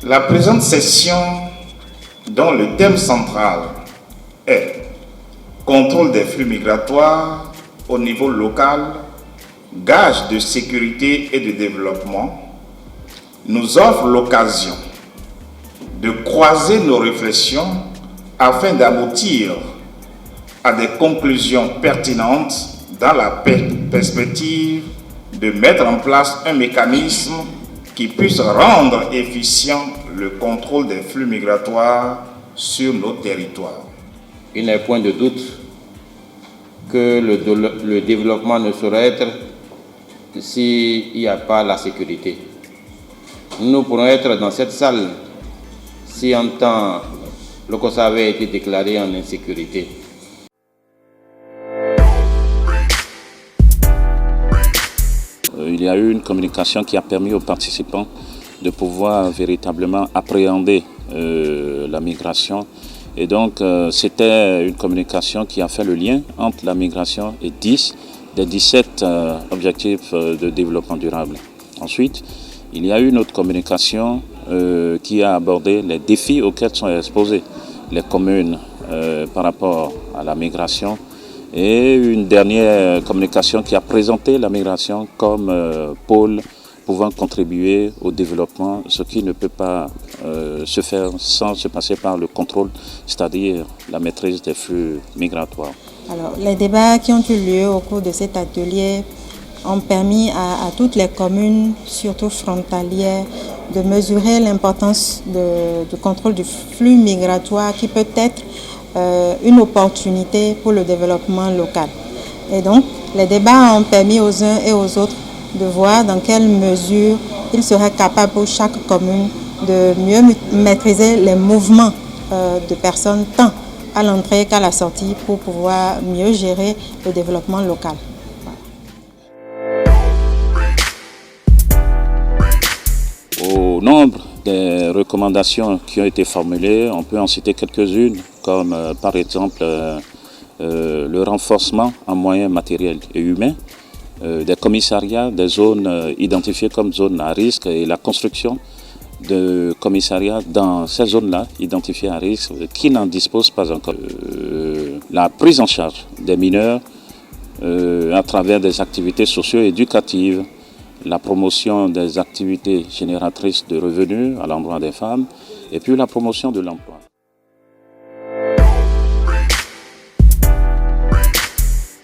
La présente session, dont le thème central est contrôle des flux migratoires au niveau local, gage de sécurité et de développement, nous offre l'occasion de croiser nos réflexions afin d'aboutir à des conclusions pertinentes dans la perspective de mettre en place un mécanisme qui puisse rendre efficient le contrôle des flux migratoires sur nos territoires. Il n'est point de doute que le développement ne saurait être s'il n'y a pas la sécurité. Nous pourrons être dans cette salle si en temps le Kosso avait été déclaré en insécurité. Il y a eu une communication qui a permis aux participants de pouvoir véritablement appréhender la migration. Et donc, c'était une communication qui a fait le lien entre la migration et 10 des 17 objectifs de développement durable. Ensuite, il y a eu une autre communication qui a abordé les défis auxquels sont exposées les communes par rapport à la migration. Et une dernière communication qui a présenté la migration comme pôle pouvant contribuer au développement, ce qui ne peut pas se faire sans se passer par le contrôle, c'est-à-dire la maîtrise des flux migratoires. Alors, les débats qui ont eu lieu au cours de cet atelier ont permis à toutes les communes, surtout frontalières, de mesurer l'importance du contrôle du flux migratoire qui peut être une opportunité pour le développement local. Et donc, les débats ont permis aux uns et aux autres de voir dans quelle mesure il serait capable pour chaque commune de mieux maîtriser les mouvements de personnes tant à l'entrée qu'à la sortie pour pouvoir mieux gérer le développement local. Au nombre des recommandations qui ont été formulées, on peut en citer quelques-unes, comme par exemple le renforcement en moyens matériels et humains, des commissariats, des zones identifiées comme zones à risque et la construction de commissariats dans ces zones-là identifiées à risque qui n'en disposent pas encore. La prise en charge des mineurs à travers des activités socio-éducatives, la promotion des activités génératrices de revenus à l'endroit des femmes et puis la promotion de l'emploi.